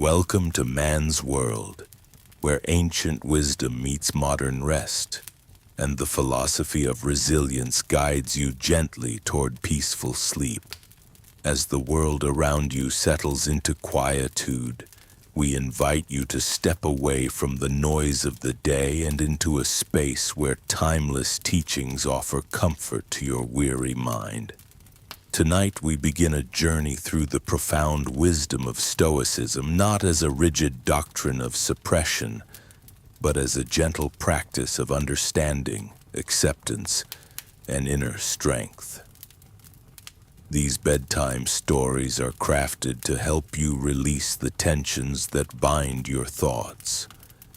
Welcome to man's world, where ancient wisdom meets modern rest, and the philosophy of resilience guides you gently toward peaceful sleep. As the world around you settles into quietude, we invite you to step away from the noise of the day and into a space where timeless teachings offer comfort to your weary mind. Tonight we begin a journey through the profound wisdom of Stoicism, not as a rigid doctrine of suppression, but as a gentle practice of understanding, acceptance, and inner strength. These bedtime stories are crafted to help you release the tensions that bind your thoughts,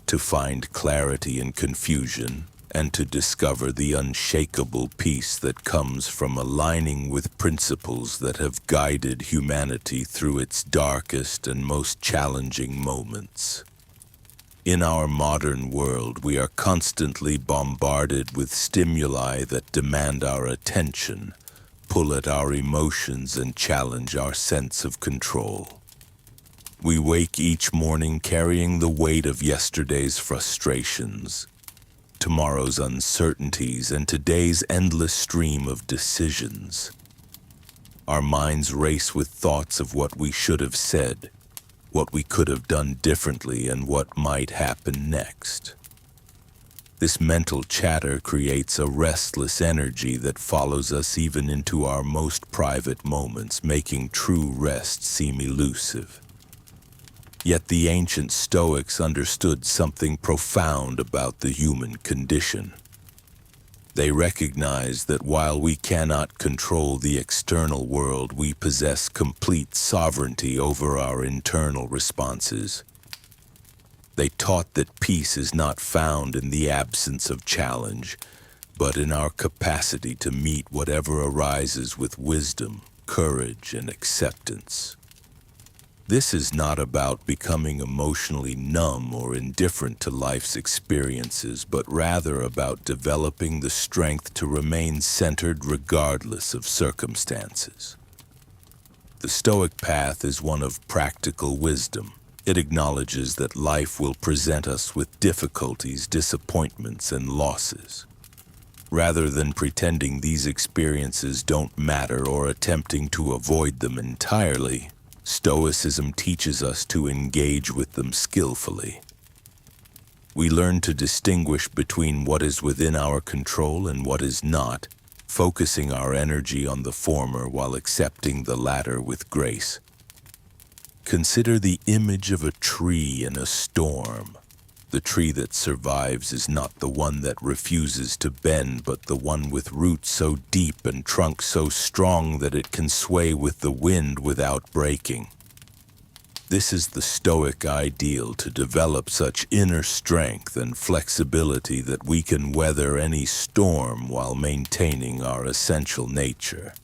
to find clarity in confusion, and to discover the unshakable peace that comes from aligning with principles that have guided humanity through its darkest and most challenging moments. In our modern world, we are constantly bombarded with stimuli that demand our attention, pull at our emotions, and challenge our sense of control. We wake each morning carrying the weight of yesterday's frustrations, tomorrow's uncertainties, and today's endless stream of decisions. Our minds race with thoughts of what we should have said, what we could have done differently, and what might happen next. This mental chatter creates a restless energy that follows us even into our most private moments, making true rest seem elusive. Yet the ancient Stoics understood something profound about the human condition. They recognized that while we cannot control the external world, we possess complete sovereignty over our internal responses. They taught that peace is not found in the absence of challenge, but in our capacity to meet whatever arises with wisdom, courage, and acceptance. This is not about becoming emotionally numb or indifferent to life's experiences, but rather about developing the strength to remain centered regardless of circumstances. The Stoic path is one of practical wisdom. It acknowledges that life will present us with difficulties, disappointments, and losses. Rather than pretending these experiences don't matter or attempting to avoid them entirely, Stoicism teaches us to engage with them skillfully. We learn to distinguish between what is within our control and what is not, focusing our energy on the former while accepting the latter with grace. Consider the image of a tree in a storm. The tree that survives is not the one that refuses to bend, but the one with roots so deep and trunk so strong that it can sway with the wind without breaking. This is the Stoic ideal: to develop such inner strength and flexibility that we can weather any storm while maintaining our essential nature.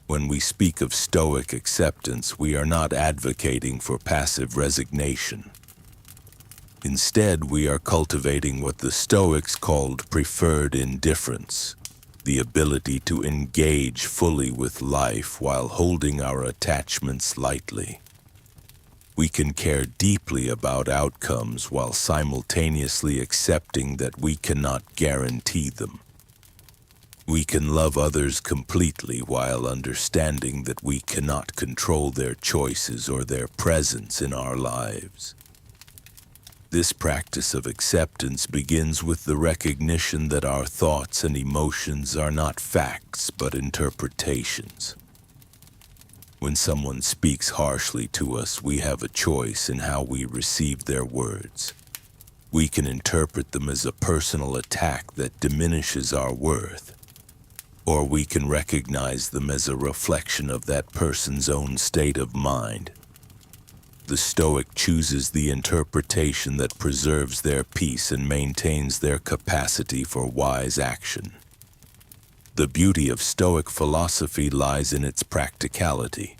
When we speak of Stoic acceptance, we are not advocating for passive resignation. Instead, we are cultivating what the Stoics called preferred indifference, the ability to engage fully with life while holding our attachments lightly. We can care deeply about outcomes while simultaneously accepting that we cannot guarantee them. We can love others completely while understanding that we cannot control their choices or their presence in our lives. This practice of acceptance begins with the recognition that our thoughts and emotions are not facts but interpretations. When someone speaks harshly to us, we have a choice in how we receive their words. We can interpret them as a personal attack that diminishes our worth, or we can recognize them as a reflection of that person's own state of mind. The Stoic chooses the interpretation that preserves their peace and maintains their capacity for wise action. The beauty of Stoic philosophy lies in its practicality.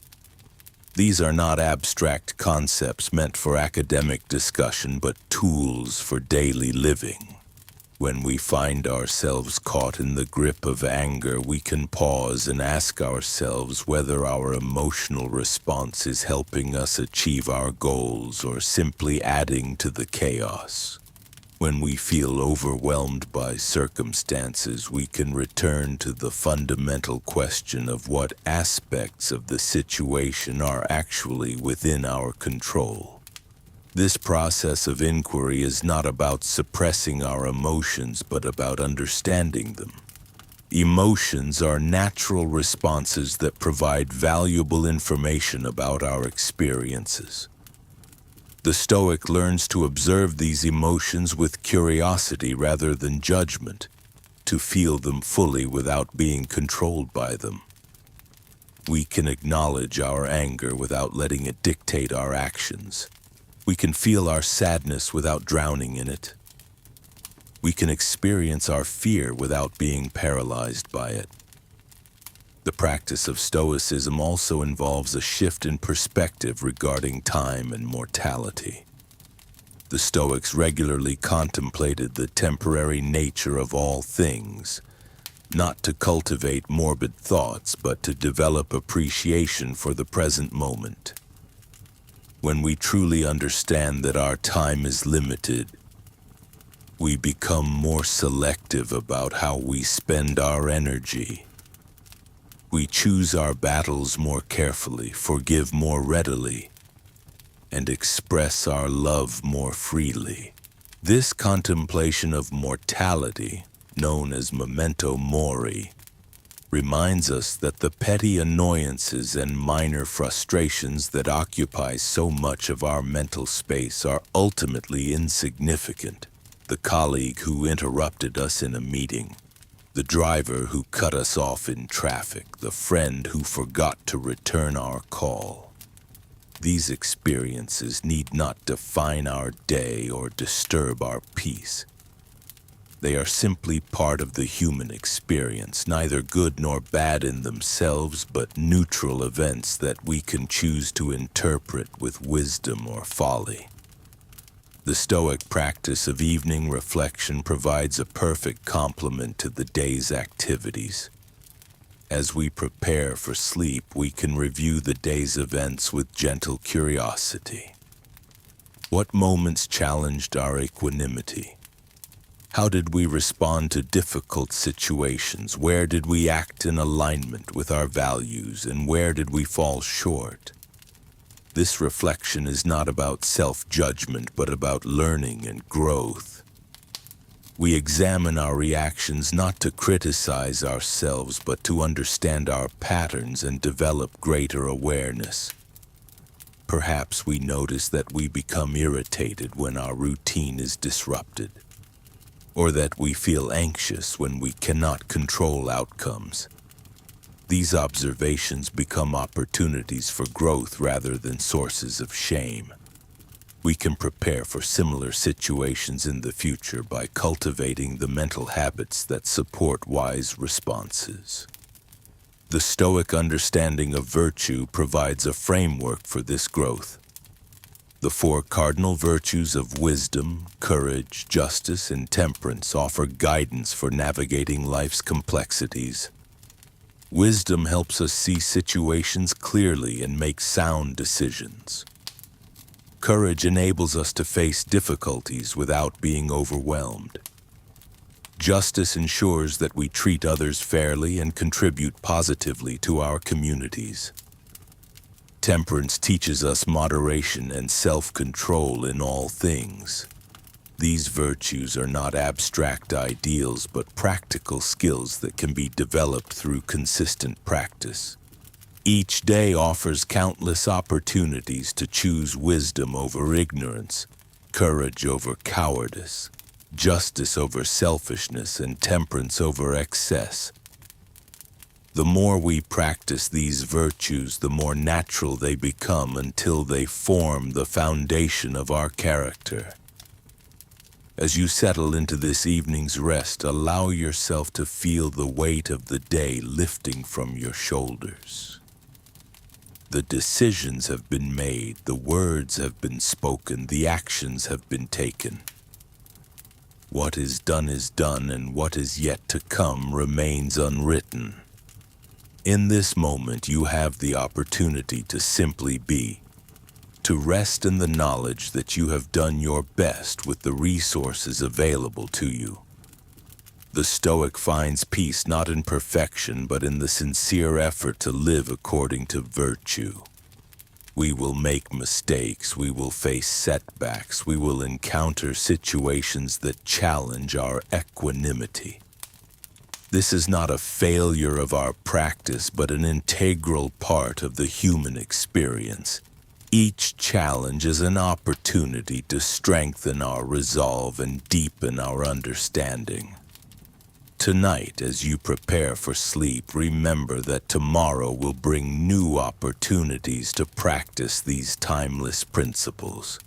These are not abstract concepts meant for academic discussion, but tools for daily living. When we find ourselves caught in the grip of anger, we can pause and ask ourselves whether our emotional response is helping us achieve our goals or simply adding to the chaos. When we feel overwhelmed by circumstances, we can return to the fundamental question of what aspects of the situation are actually within our control. This process of inquiry is not about suppressing our emotions, but about understanding them. Emotions are natural responses that provide valuable information about our experiences. The Stoic learns to observe these emotions with curiosity rather than judgment, to feel them fully without being controlled by them. We can acknowledge our anger without letting it dictate our actions. We can feel our sadness without drowning in it. We can experience our fear without being paralyzed by it. The practice of Stoicism also involves a shift in perspective regarding time and mortality. The Stoics regularly contemplated the temporary nature of all things, not to cultivate morbid thoughts, but to develop appreciation for the present moment. When we truly understand that our time is limited, we become more selective about how we spend our energy. We choose our battles more carefully, forgive more readily, and express our love more freely. This contemplation of mortality, known as memento mori, reminds us that the petty annoyances and minor frustrations that occupy so much of our mental space are ultimately insignificant. The colleague who interrupted us in a meeting, the driver who cut us off in traffic, the friend who forgot to return our call. These experiences need not define our day or disturb our peace. They are simply part of the human experience, neither good nor bad in themselves, but neutral events that we can choose to interpret with wisdom or folly. The Stoic practice of evening reflection provides a perfect complement to the day's activities. As we prepare for sleep, we can review the day's events with gentle curiosity. What moments challenged our equanimity? How did we respond to difficult situations? Where did we act in alignment with our values, and where did we fall short? This reflection is not about self-judgment, but about learning and growth. We examine our reactions not to criticize ourselves, but to understand our patterns and develop greater awareness. Perhaps we notice that we become irritated when our routine is disrupted, or that we feel anxious when we cannot control outcomes. These observations become opportunities for growth rather than sources of shame. We can prepare for similar situations in the future by cultivating the mental habits that support wise responses. The Stoic understanding of virtue provides a framework for this growth. The four cardinal virtues of wisdom, courage, justice, and temperance offer guidance for navigating life's complexities. Wisdom helps us see situations clearly and make sound decisions. Courage enables us to face difficulties without being overwhelmed. Justice ensures that we treat others fairly and contribute positively to our communities. Temperance teaches us moderation and self-control in all things. These virtues are not abstract ideals, but practical skills that can be developed through consistent practice. Each day offers countless opportunities to choose wisdom over ignorance, courage over cowardice, justice over selfishness, and temperance over excess. The more we practice these virtues, the more natural they become until they form the foundation of our character. As you settle into this evening's rest, allow yourself to feel the weight of the day lifting from your shoulders. The decisions have been made, the words have been spoken, the actions have been taken. What is done, and what is yet to come remains unwritten. In this moment, you have the opportunity to simply be, to rest in the knowledge that you have done your best with the resources available to you. The Stoic finds peace not in perfection, but in the sincere effort to live according to virtue. We will make mistakes, we will face setbacks, we will encounter situations that challenge our equanimity. This is not a failure of our practice, but an integral part of the human experience. Each challenge is an opportunity to strengthen our resolve and deepen our understanding. Tonight, as you prepare for sleep, remember that tomorrow will bring new opportunities to practice these timeless principles.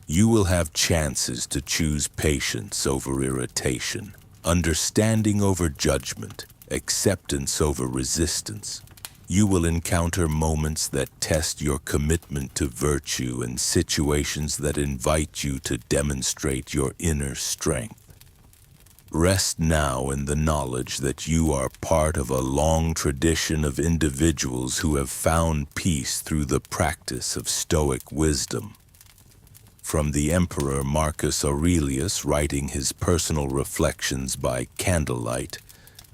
You will have chances to choose patience over irritation, understanding over judgment, acceptance over resistance. You will encounter moments that test your commitment to virtue and situations that invite you to demonstrate your inner strength. Rest now in the knowledge that you are part of a long tradition of individuals who have found peace through the practice of Stoic wisdom. From the Emperor Marcus Aurelius writing his personal reflections by candlelight,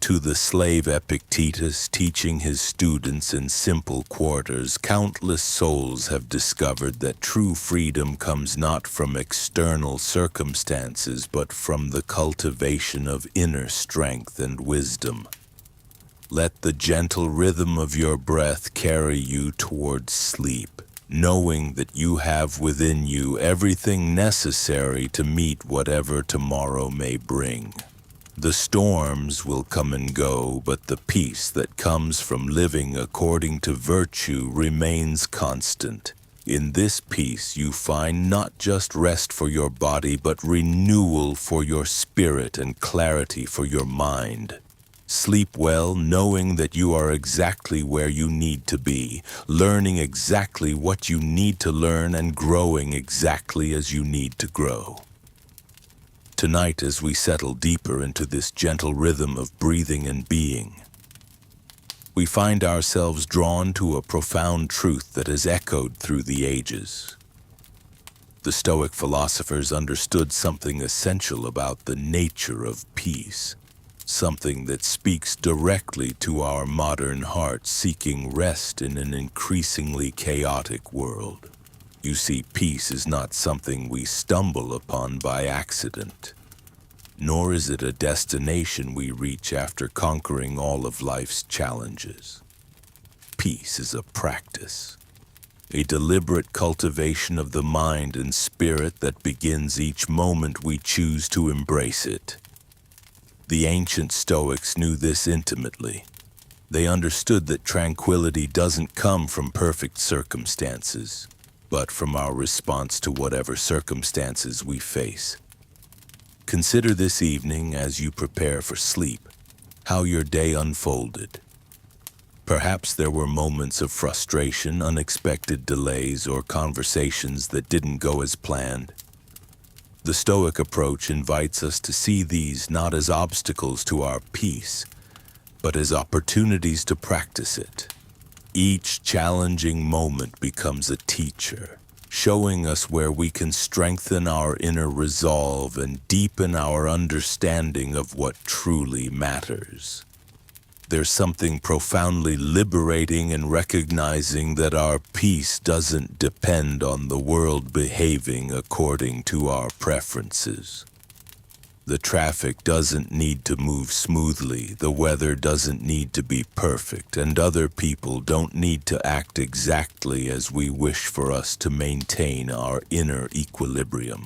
to the slave Epictetus teaching his students in simple quarters, countless souls have discovered that true freedom comes not from external circumstances, but from the cultivation of inner strength and wisdom. Let the gentle rhythm of your breath carry you towards sleep, knowing that you have within you everything necessary to meet whatever tomorrow may bring. The storms will come and go, but the peace that comes from living according to virtue remains constant. In this peace you find not just rest for your body, but renewal for your spirit and clarity for your mind. Sleep well, knowing that you are exactly where you need to be, learning exactly what you need to learn, and growing exactly as you need to grow. Tonight, as we settle deeper into this gentle rhythm of breathing and being, we find ourselves drawn to a profound truth that has echoed through the ages. The Stoic philosophers understood something essential about the nature of peace, something that speaks directly to our modern hearts seeking rest in an increasingly chaotic world. You see, peace is not something we stumble upon by accident, nor is it a destination we reach after conquering all of life's challenges. Peace is a practice, a deliberate cultivation of the mind and spirit that begins each moment we choose to embrace it. The ancient Stoics knew this intimately. They understood that tranquility doesn't come from perfect circumstances, but from our response to whatever circumstances we face. Consider this evening, as you prepare for sleep, how your day unfolded. Perhaps there were moments of frustration, unexpected delays, or conversations that didn't go as planned. The Stoic approach invites us to see these not as obstacles to our peace, but as opportunities to practice it. Each challenging moment becomes a teacher, showing us where we can strengthen our inner resolve and deepen our understanding of what truly matters. There's something profoundly liberating in recognizing that our peace doesn't depend on the world behaving according to our preferences. The traffic doesn't need to move smoothly, the weather doesn't need to be perfect, and other people don't need to act exactly as we wish for us to maintain our inner equilibrium.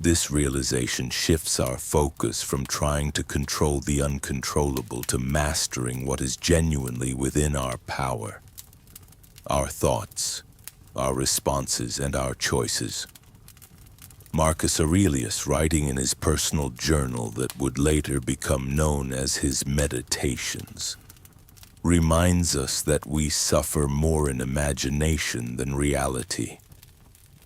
This realization shifts our focus from trying to control the uncontrollable to mastering what is genuinely within our power: our thoughts, our responses, and our choices. Marcus Aurelius, writing in his personal journal that would later become known as his Meditations, reminds us that we suffer more in imagination than reality.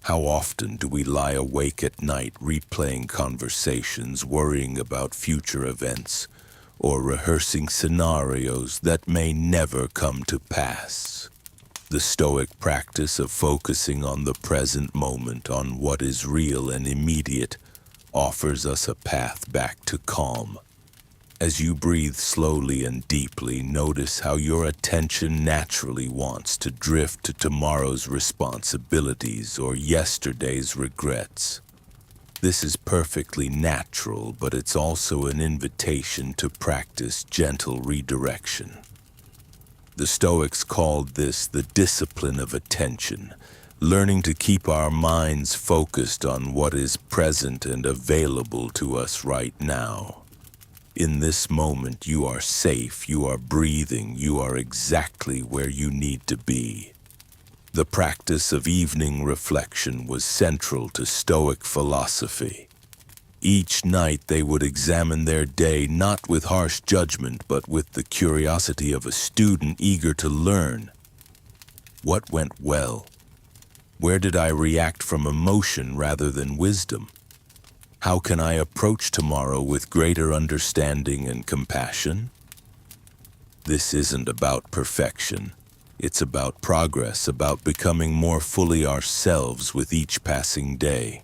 How often do we lie awake at night replaying conversations, worrying about future events, or rehearsing scenarios that may never come to pass? The Stoic practice of focusing on the present moment, on what is real and immediate, offers us a path back to calm. As you breathe slowly and deeply, notice how your attention naturally wants to drift to tomorrow's responsibilities or yesterday's regrets. This is perfectly natural, but it's also an invitation to practice gentle redirection. The Stoics called this the discipline of attention, learning to keep our minds focused on what is present and available to us right now. In this moment, you are safe, you are breathing, you are exactly where you need to be. The practice of evening reflection was central to Stoic philosophy. Each night they would examine their day not with harsh judgment, but with the curiosity of a student eager to learn. What went well? Where did I react from emotion rather than wisdom? How can I approach tomorrow with greater understanding and compassion? This isn't about perfection. It's about progress, about becoming more fully ourselves with each passing day.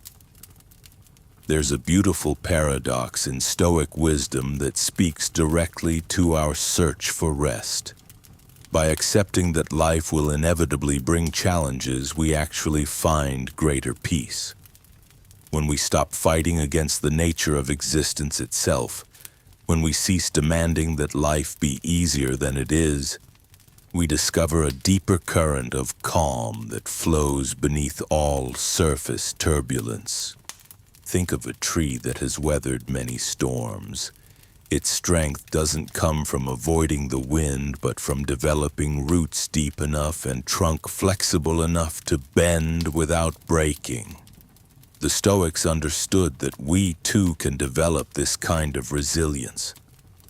There's a beautiful paradox in Stoic wisdom that speaks directly to our search for rest. By accepting that life will inevitably bring challenges, we actually find greater peace. When we stop fighting against the nature of existence itself, when we cease demanding that life be easier than it is, we discover a deeper current of calm that flows beneath all surface turbulence. Think of a tree that has weathered many storms. Its strength doesn't come from avoiding the wind, but from developing roots deep enough and trunk flexible enough to bend without breaking. The Stoics understood that we too can develop this kind of resilience,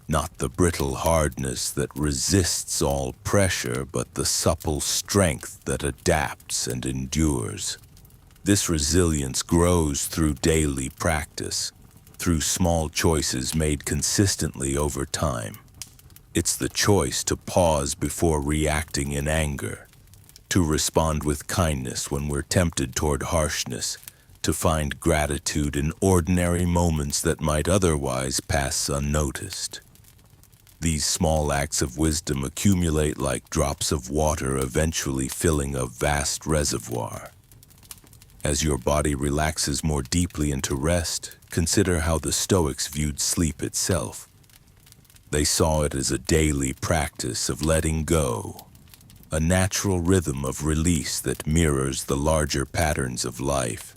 not the brittle hardness that resists all pressure, but the supple strength that adapts and endures. This resilience grows through daily practice, through small choices made consistently over time. It's the choice to pause before reacting in anger, to respond with kindness when we're tempted toward harshness, to find gratitude in ordinary moments that might otherwise pass unnoticed. These small acts of wisdom accumulate like drops of water, eventually filling a vast reservoir. As your body relaxes more deeply into rest, consider how the Stoics viewed sleep itself. They saw it as a daily practice of letting go, a natural rhythm of release that mirrors the larger patterns of life.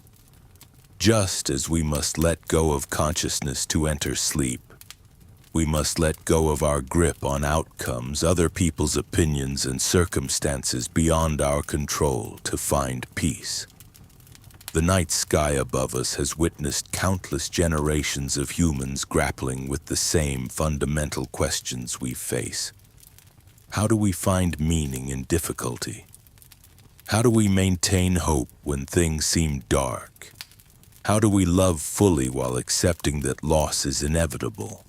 Just as we must let go of consciousness to enter sleep, we must let go of our grip on outcomes, other people's opinions, and circumstances beyond our control to find peace. The night sky above us has witnessed countless generations of humans grappling with the same fundamental questions we face. How do we find meaning in difficulty? How do we maintain hope when things seem dark? How do we love fully while accepting that loss is inevitable?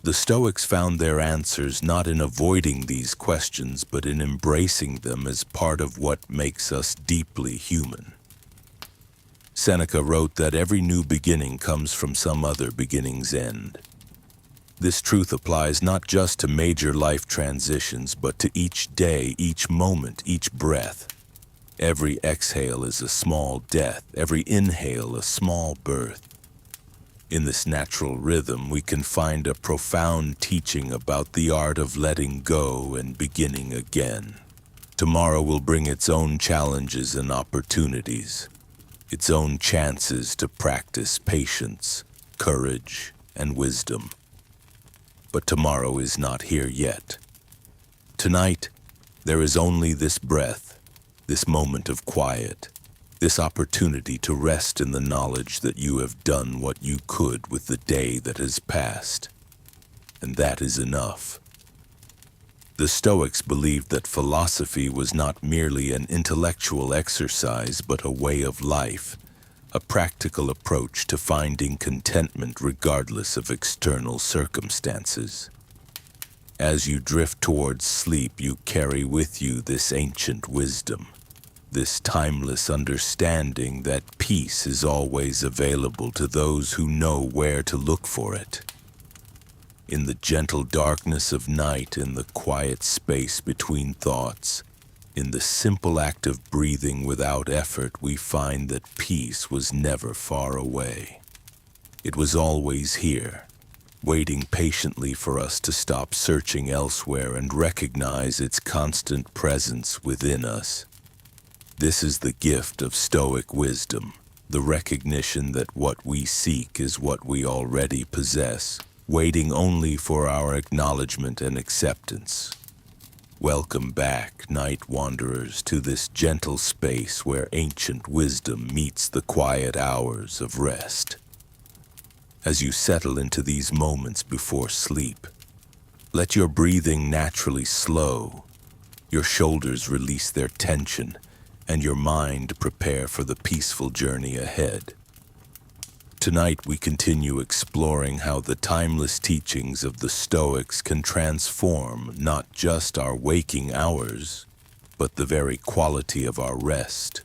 The Stoics found their answers not in avoiding these questions, but in embracing them as part of what makes us deeply human. Seneca wrote that every new beginning comes from some other beginning's end. This truth applies not just to major life transitions, but to each day, each moment, each breath. Every exhale is a small death, every inhale a small birth. In this natural rhythm, we can find a profound teaching about the art of letting go and beginning again. Tomorrow will bring its own challenges and opportunities, its own chances to practice patience, courage, and wisdom. But tomorrow is not here yet. Tonight, there is only this breath, this moment of quiet, this opportunity to rest in the knowledge that you have done what you could with the day that has passed. And that is enough. The Stoics believed that philosophy was not merely an intellectual exercise but a way of life, a practical approach to finding contentment regardless of external circumstances. As you drift towards sleep, you carry with you this ancient wisdom, this timeless understanding that peace is always available to those who know where to look for it. In the gentle darkness of night, in the quiet space between thoughts, in the simple act of breathing without effort, we find that peace was never far away. It was always here, waiting patiently for us to stop searching elsewhere and recognize its constant presence within us. This is the gift of Stoic wisdom, the recognition that what we seek is what we already possess, waiting only for our acknowledgement and acceptance. Welcome back, night wanderers, to this gentle space where ancient wisdom meets the quiet hours of rest. As you settle into these moments before sleep, let your breathing naturally slow, your shoulders release their tension, and your mind prepare for the peaceful journey ahead. Tonight we continue exploring how the timeless teachings of the Stoics can transform not just our waking hours, but the very quality of our rest.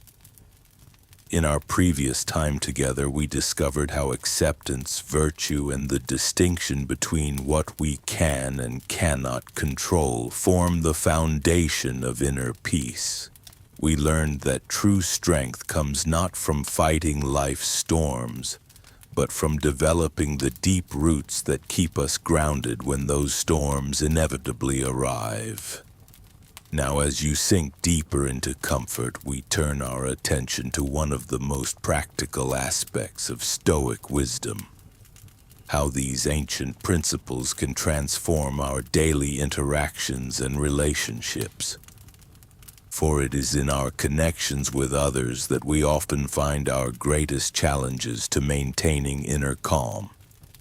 In our previous time together, we discovered how acceptance, virtue, and the distinction between what we can and cannot control form the foundation of inner peace. We learned that true strength comes not from fighting life's storms, but from developing the deep roots that keep us grounded when those storms inevitably arrive. Now, as you sink deeper into comfort, we turn our attention to one of the most practical aspects of Stoic wisdom: how these ancient principles can transform our daily interactions and relationships. For it is in our connections with others that we often find our greatest challenges to maintaining inner calm,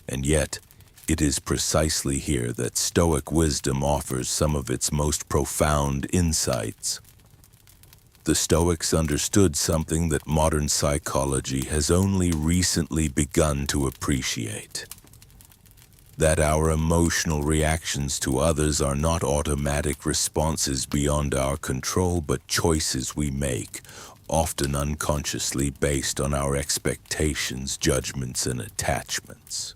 and yet, it is precisely here that Stoic wisdom offers some of its most profound insights. The Stoics understood something that modern psychology has only recently begun to appreciate: that our emotional reactions to others are not automatic responses beyond our control, but choices we make, often unconsciously based on our expectations, judgments, and attachments.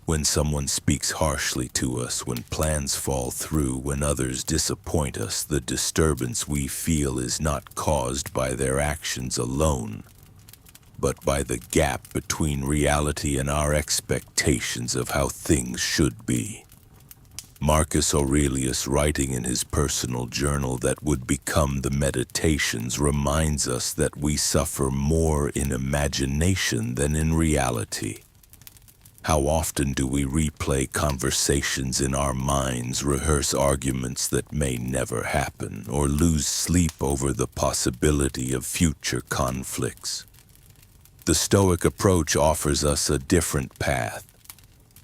When someone speaks harshly to us, when plans fall through, when others disappoint us, the disturbance we feel is not caused by their actions alone, but by the gap between reality and our expectations of how things should be. Marcus Aurelius, writing in his personal journal that would become the Meditations, reminds us that we suffer more in imagination than in reality. How often do we replay conversations in our minds, rehearse arguments that may never happen, or lose sleep over the possibility of future conflicts? The Stoic approach offers us a different path,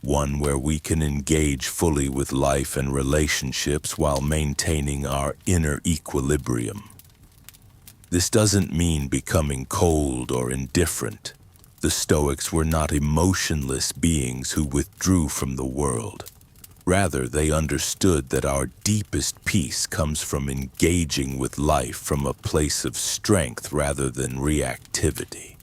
one where we can engage fully with life and relationships while maintaining our inner equilibrium. This doesn't mean becoming cold or indifferent. The Stoics were not emotionless beings who withdrew from the world. Rather, they understood that our deepest peace comes from engaging with life from a place of strength rather than reactivity.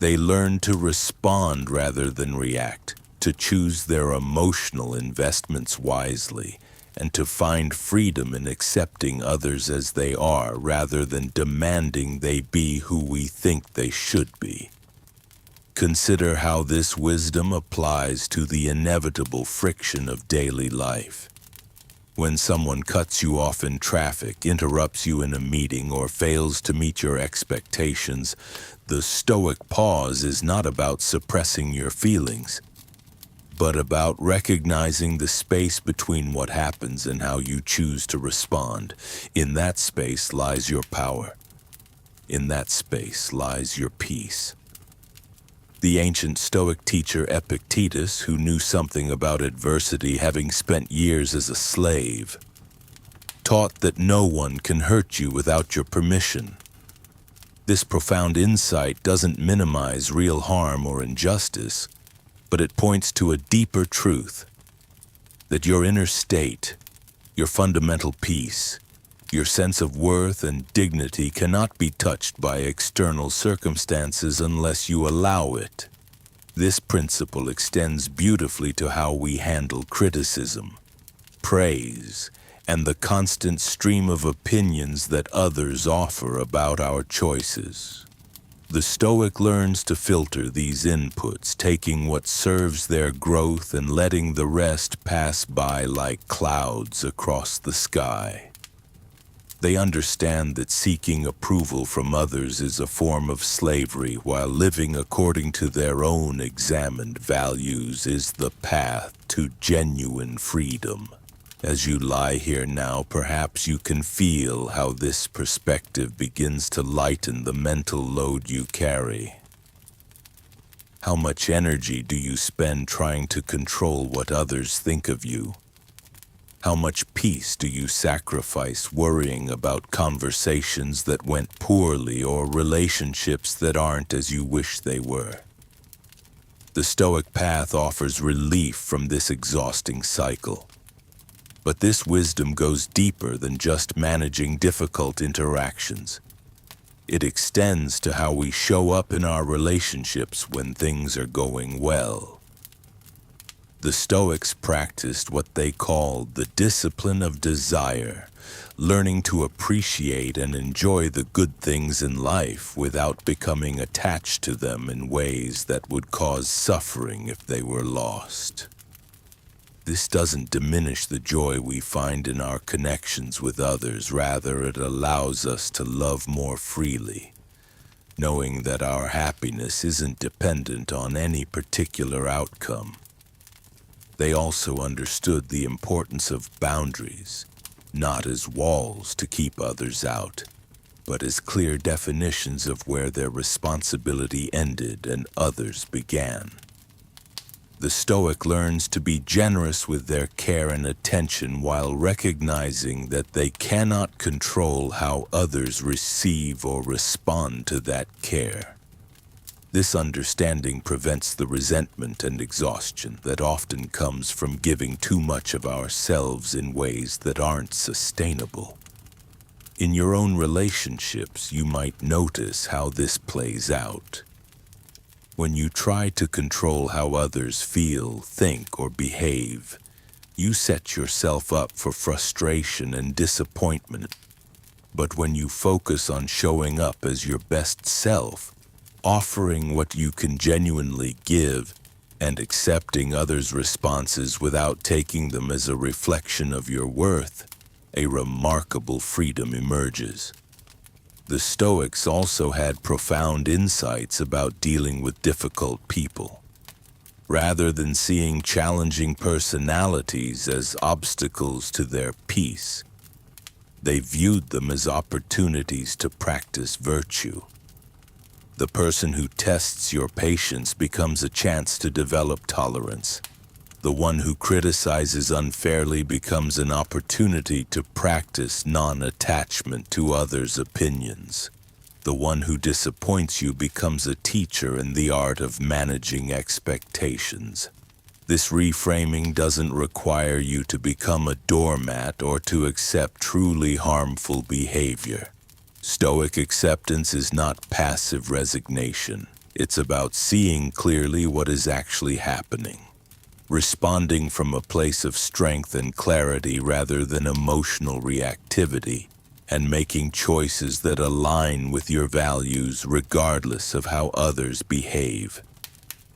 They learned to respond rather than react, to choose their emotional investments wisely, and to find freedom in accepting others as they are rather than demanding they be who we think they should be. Consider how this wisdom applies to the inevitable friction of daily life. When someone cuts you off in traffic, interrupts you in a meeting, or fails to meet your expectations, the Stoic pause is not about suppressing your feelings, but about recognizing the space between what happens and how you choose to respond. In that space lies your power. In that space lies your peace. The ancient Stoic teacher Epictetus, who knew something about adversity, having spent years as a slave, taught that no one can hurt you without your permission. This profound insight doesn't minimize real harm or injustice, but it points to a deeper truth, that your inner state, your fundamental peace, your sense of worth and dignity cannot be touched by external circumstances unless you allow it. This principle extends beautifully to how we handle criticism, praise, and the constant stream of opinions that others offer about our choices. The Stoic learns to filter these inputs, taking what serves their growth and letting the rest pass by like clouds across the sky. They understand that seeking approval from others is a form of slavery, while living according to their own examined values is the path to genuine freedom. As you lie here now, perhaps you can feel how this perspective begins to lighten the mental load you carry. How much energy do you spend trying to control what others think of you? How much peace do you sacrifice worrying about conversations that went poorly or relationships that aren't as you wish they were? The Stoic path offers relief from this exhausting cycle. But this wisdom goes deeper than just managing difficult interactions. It extends to how we show up in our relationships when things are going well. The Stoics practiced what they called the discipline of desire, learning to appreciate and enjoy the good things in life without becoming attached to them in ways that would cause suffering if they were lost. This doesn't diminish the joy we find in our connections with others. Rather, it allows us to love more freely, knowing that our happiness isn't dependent on any particular outcome. They also understood the importance of boundaries, not as walls to keep others out, but as clear definitions of where their responsibility ended and others began. The Stoic learns to be generous with their care and attention while recognizing that they cannot control how others receive or respond to that care. This understanding prevents the resentment and exhaustion that often comes from giving too much of ourselves in ways that aren't sustainable. In your own relationships, you might notice how this plays out. When you try to control how others feel, think, or behave, you set yourself up for frustration and disappointment. But when you focus on showing up as your best self, offering what you can genuinely give, and accepting others' responses without taking them as a reflection of your worth, a remarkable freedom emerges. The Stoics also had profound insights about dealing with difficult people. Rather than seeing challenging personalities as obstacles to their peace, they viewed them as opportunities to practice virtue. The person who tests your patience becomes a chance to develop tolerance. The one who criticizes unfairly becomes an opportunity to practice non-attachment to others' opinions. The one who disappoints you becomes a teacher in the art of managing expectations. This reframing doesn't require you to become a doormat or to accept truly harmful behavior. Stoic acceptance is not passive resignation. It's about seeing clearly what is actually happening, responding from a place of strength and clarity rather than emotional reactivity, and making choices that align with your values regardless of how others behave.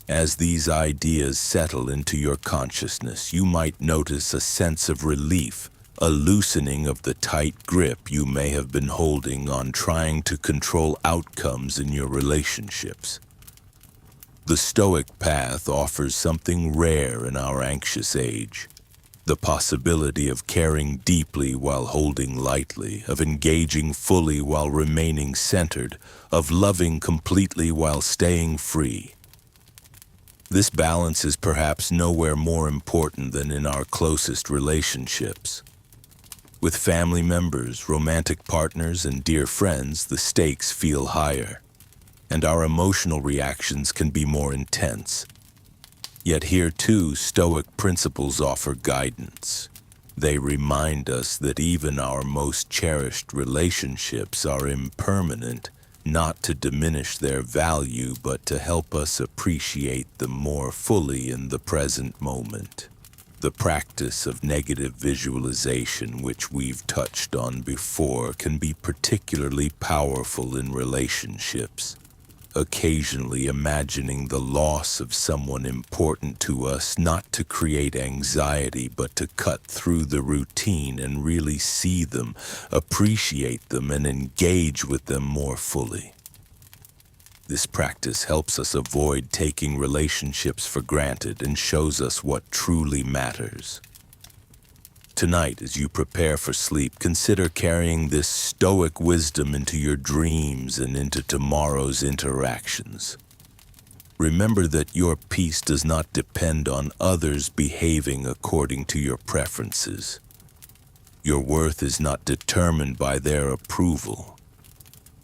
As these ideas settle into your consciousness, you might notice a sense of relief, a loosening of the tight grip you may have been holding on trying to control outcomes in your relationships. The Stoic path offers something rare in our anxious age: the possibility of caring deeply while holding lightly, of engaging fully while remaining centered, of loving completely while staying free. This balance is perhaps nowhere more important than in our closest relationships. With family members, romantic partners, and dear friends, the stakes feel higher, and our emotional reactions can be more intense. Yet here too, Stoic principles offer guidance. They remind us that even our most cherished relationships are impermanent, not to diminish their value, but to help us appreciate them more fully in the present moment. The practice of negative visualization, which we've touched on before, can be particularly powerful in relationships. Occasionally imagining the loss of someone important to us, not to create anxiety, but to cut through the routine and really see them, appreciate them, and engage with them more fully. This practice helps us avoid taking relationships for granted and shows us what truly matters. Tonight, as you prepare for sleep, consider carrying this Stoic wisdom into your dreams and into tomorrow's interactions. Remember that your peace does not depend on others behaving according to your preferences. Your worth is not determined by their approval.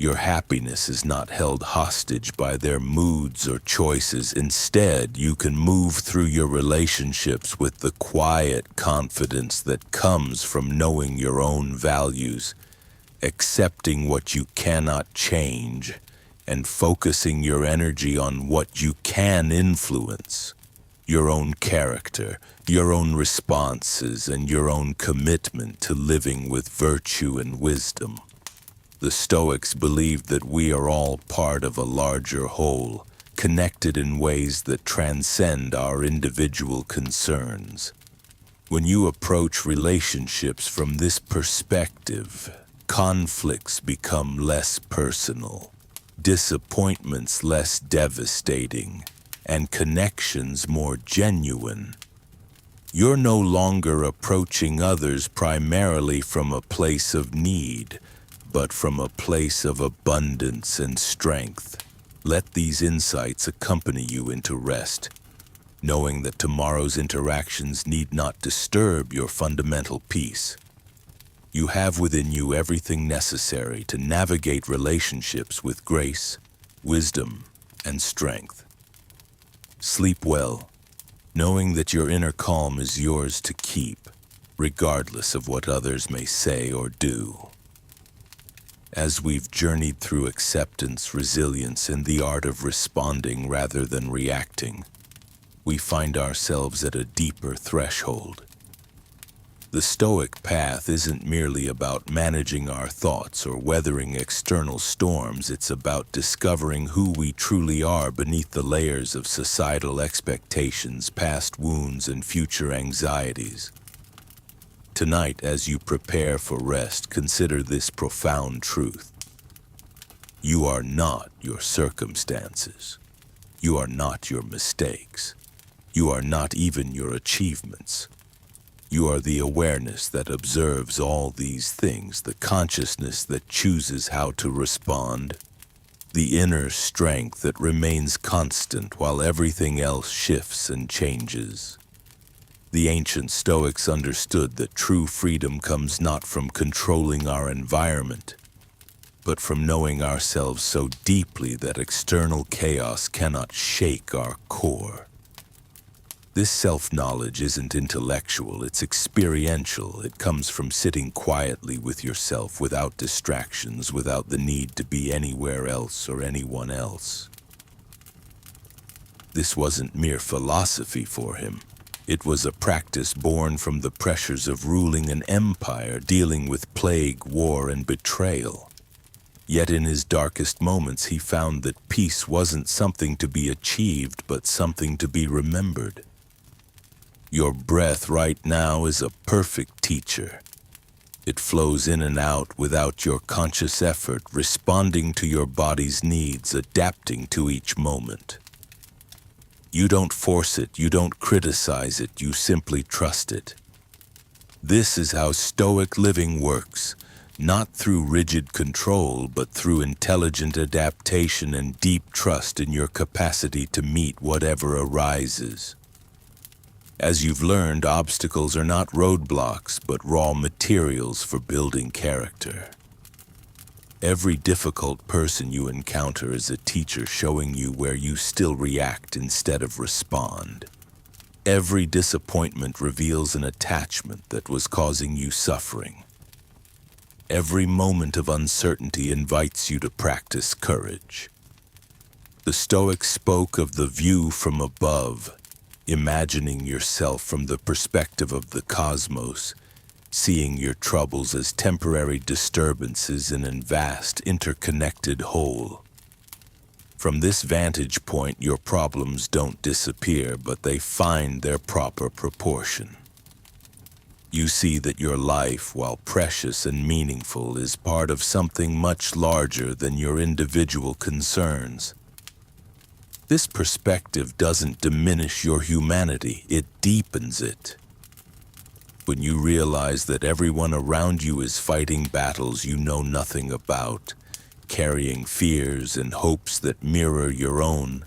Your happiness is not held hostage by their moods or choices. Instead, you can move through your relationships with the quiet confidence that comes from knowing your own values, accepting what you cannot change, and focusing your energy on what you can influence. Your own character, your own responses, and your own commitment to living with virtue and wisdom. The Stoics believed that we are all part of a larger whole, connected in ways that transcend our individual concerns. When you approach relationships from this perspective, conflicts become less personal, disappointments less devastating, and connections more genuine. You're no longer approaching others primarily from a place of need, but from a place of abundance and strength. Let these insights accompany you into rest, knowing that tomorrow's interactions need not disturb your fundamental peace. You have within you everything necessary to navigate relationships with grace, wisdom, and strength. Sleep well, knowing that your inner calm is yours to keep, regardless of what others may say or do. As we've journeyed through acceptance, resilience, and the art of responding rather than reacting, we find ourselves at a deeper threshold. The Stoic path isn't merely about managing our thoughts or weathering external storms. It's about discovering who we truly are beneath the layers of societal expectations, past wounds, and future anxieties. Tonight, as you prepare for rest, consider this profound truth. You are not your circumstances. You are not your mistakes. You are not even your achievements. You are the awareness that observes all these things, the consciousness that chooses how to respond, the inner strength that remains constant while everything else shifts and changes. The ancient Stoics understood that true freedom comes not from controlling our environment, but from knowing ourselves so deeply that external chaos cannot shake our core. This self-knowledge isn't intellectual, it's experiential. It comes from sitting quietly with yourself without distractions, without the need to be anywhere else or anyone else. This wasn't mere philosophy for him. It was a practice born from the pressures of ruling an empire, dealing with plague, war, and betrayal. Yet in his darkest moments, he found that peace wasn't something to be achieved, but something to be remembered. Your breath right now is a perfect teacher. It flows in and out without your conscious effort, responding to your body's needs, adapting to each moment. You don't force it, you don't criticize it, you simply trust it. This is how Stoic living works, not through rigid control, but through intelligent adaptation and deep trust in your capacity to meet whatever arises. As you've learned, obstacles are not roadblocks, but raw materials for building character. Every difficult person you encounter is a teacher showing you where you still react instead of respond. Every disappointment reveals an attachment that was causing you suffering. Every moment of uncertainty invites you to practice courage. The Stoics spoke of the view from above, imagining yourself from the perspective of the cosmos, seeing your troubles as temporary disturbances in a vast, interconnected whole. From this vantage point, your problems don't disappear, but they find their proper proportion. You see that your life, while precious and meaningful, is part of something much larger than your individual concerns. This perspective doesn't diminish your humanity, it deepens it. When you realize that everyone around you is fighting battles you know nothing about, carrying fears and hopes that mirror your own,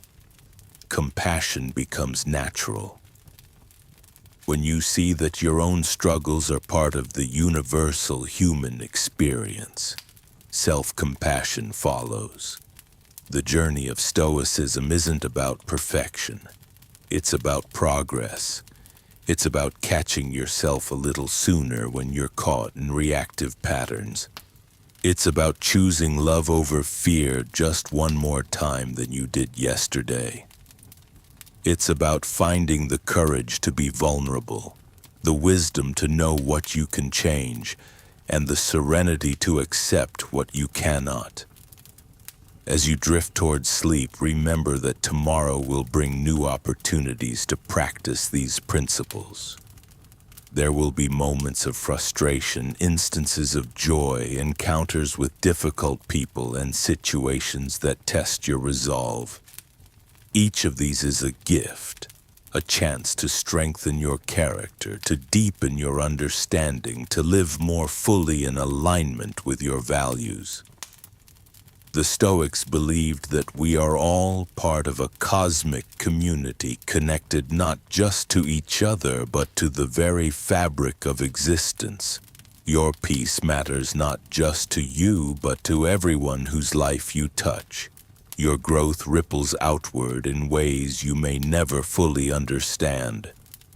compassion becomes natural. When you see that your own struggles are part of the universal human experience, self-compassion follows. The journey of Stoicism isn't about perfection. It's about progress. It's about catching yourself a little sooner when you're caught in reactive patterns. It's about choosing love over fear just one more time than you did yesterday. It's about finding the courage to be vulnerable, the wisdom to know what you can change, and the serenity to accept what you cannot. As you drift towards sleep, remember that tomorrow will bring new opportunities to practice these principles. There will be moments of frustration, instances of joy, encounters with difficult people, and situations that test your resolve. Each of these is a gift, a chance to strengthen your character, to deepen your understanding, to live more fully in alignment with your values. The Stoics believed that we are all part of a cosmic community connected not just to each other, but to the very fabric of existence. Your peace matters not just to you, but to everyone whose life you touch. Your growth ripples outward in ways you may never fully understand.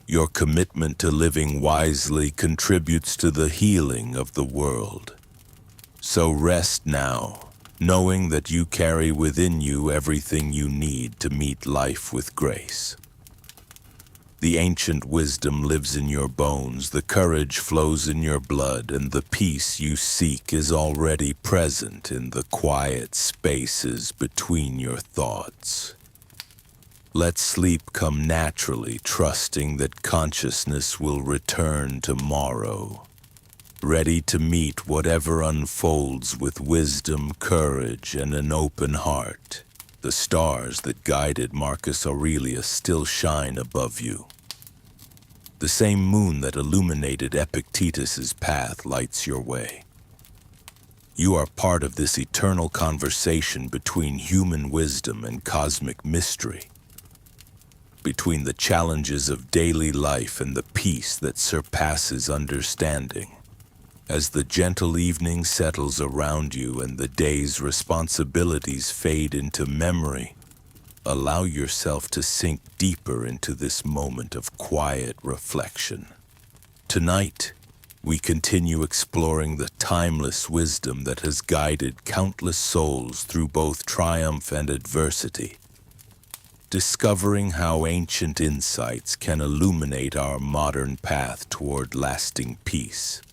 Your commitment to living wisely contributes to the healing of the world. So rest now, knowing that you carry within you everything you need to meet life with grace. The ancient wisdom lives in your bones, the courage flows in your blood, and the peace you seek is already present in the quiet spaces between your thoughts. Let sleep come naturally, trusting that consciousness will return tomorrow, ready to meet whatever unfolds with wisdom, courage, and an open heart. The stars that guided Marcus Aurelius still shine above you. The same moon that illuminated Epictetus's path lights your way. You are part of this eternal conversation between human wisdom and cosmic mystery, between the challenges of daily life and the peace that surpasses understanding. As the gentle evening settles around you and the day's responsibilities fade into memory, allow yourself to sink deeper into this moment of quiet reflection. Tonight, we continue exploring the timeless wisdom that has guided countless souls through both triumph and adversity, discovering how ancient insights can illuminate our modern path toward lasting peace.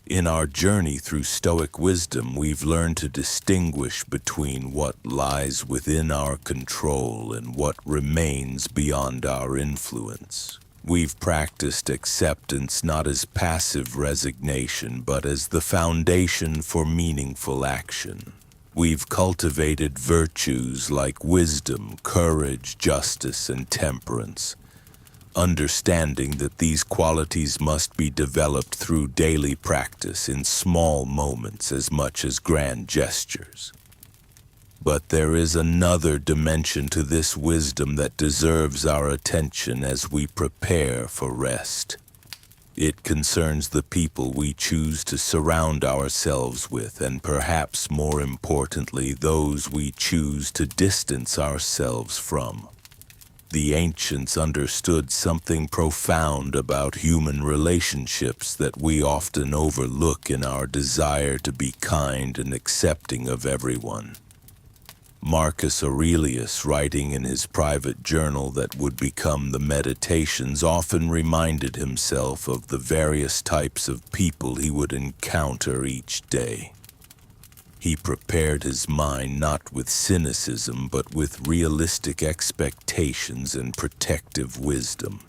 In our journey through Stoic wisdom, we've learned to distinguish between what lies within our control and what remains beyond our influence. We've practiced acceptance not as passive resignation, but as the foundation for meaningful action. We've cultivated virtues like wisdom, courage, justice, and temperance, understanding that these qualities must be developed through daily practice in small moments as much as grand gestures. But there is another dimension to this wisdom that deserves our attention as we prepare for rest. It concerns the people we choose to surround ourselves with, and perhaps more importantly, those we choose to distance ourselves from. The ancients understood something profound about human relationships that we often overlook in our desire to be kind and accepting of everyone. Marcus Aurelius, writing in his private journal that would become the Meditations, often reminded himself of the various types of people he would encounter each day. He prepared his mind not with cynicism, but with realistic expectations and protective wisdom.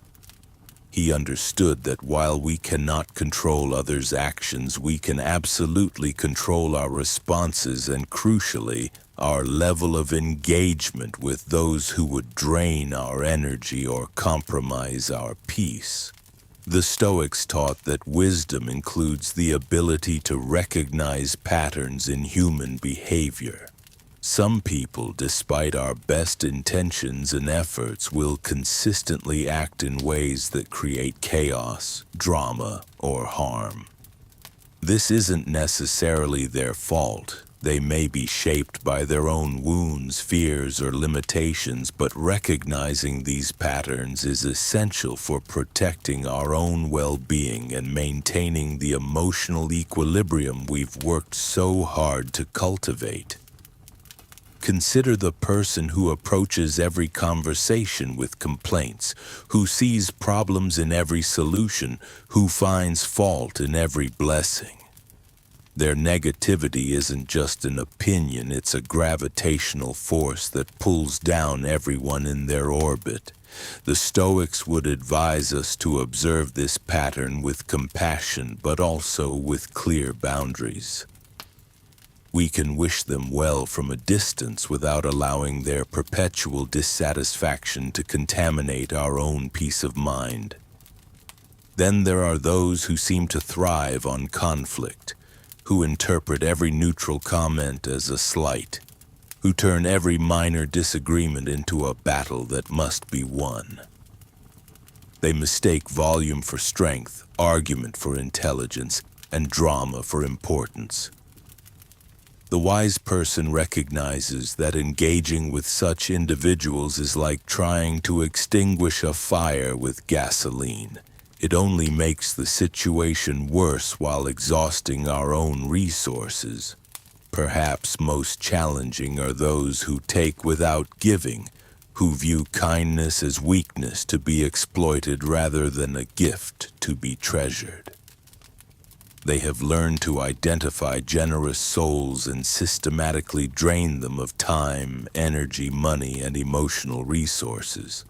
He understood that while we cannot control others' actions, we can absolutely control our responses and, crucially, our level of engagement with those who would drain our energy or compromise our peace. The Stoics taught that wisdom includes the ability to recognize patterns in human behavior. Some people, despite our best intentions and efforts, will consistently act in ways that create chaos, drama, or harm. This isn't necessarily their fault. They may be shaped by their own wounds, fears, or limitations, but recognizing these patterns is essential for protecting our own well-being and maintaining the emotional equilibrium we've worked so hard to cultivate. Consider the person who approaches every conversation with complaints, who sees problems in every solution, who finds fault in every blessing. Their negativity isn't just an opinion, it's a gravitational force that pulls down everyone in their orbit. The Stoics would advise us to observe this pattern with compassion, but also with clear boundaries. We can wish them well from a distance without allowing their perpetual dissatisfaction to contaminate our own peace of mind. Then there are those who seem to thrive on conflict, who interpret every neutral comment as a slight, who turn every minor disagreement into a battle that must be won. They mistake volume for strength, argument for intelligence, and drama for importance. The wise person recognizes that engaging with such individuals is like trying to extinguish a fire with gasoline. It only makes the situation worse while exhausting our own resources. Perhaps most challenging are those who take without giving, who view kindness as weakness to be exploited rather than a gift to be treasured. They have learned to identify generous souls and systematically drain them of time, energy, money, and emotional resources.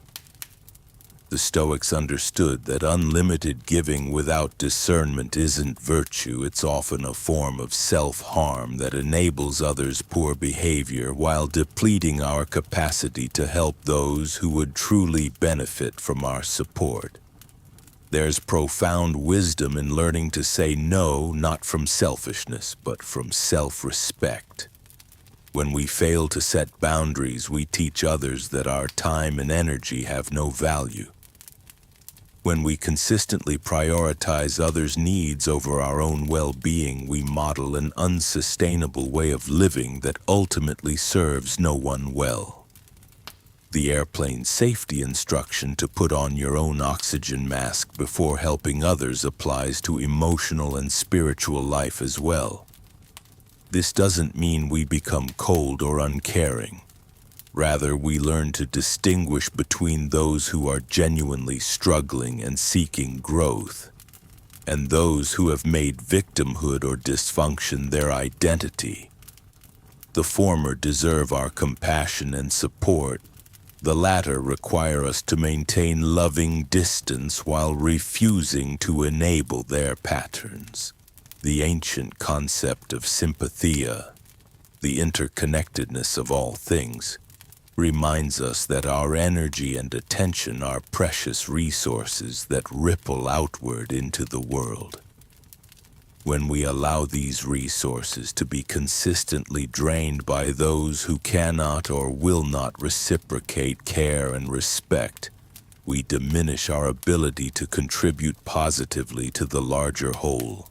The Stoics understood that unlimited giving without discernment isn't virtue, it's often a form of self-harm that enables others' poor behavior while depleting our capacity to help those who would truly benefit from our support. There's profound wisdom in learning to say no, not from selfishness, but from self-respect. When we fail to set boundaries, we teach others that our time and energy have no value. When we consistently prioritize others' needs over our own well-being, we model an unsustainable way of living that ultimately serves no one well. The airplane safety instruction to put on your own oxygen mask before helping others applies to emotional and spiritual life as well. This doesn't mean we become cold or uncaring. Rather, we learn to distinguish between those who are genuinely struggling and seeking growth, and those who have made victimhood or dysfunction their identity. The former deserve our compassion and support. The latter require us to maintain loving distance while refusing to enable their patterns. The ancient concept of sympathia, the interconnectedness of all things, reminds us that our energy and attention are precious resources that ripple outward into the world. When we allow these resources to be consistently drained by those who cannot or will not reciprocate care and respect, we diminish our ability to contribute positively to the larger whole.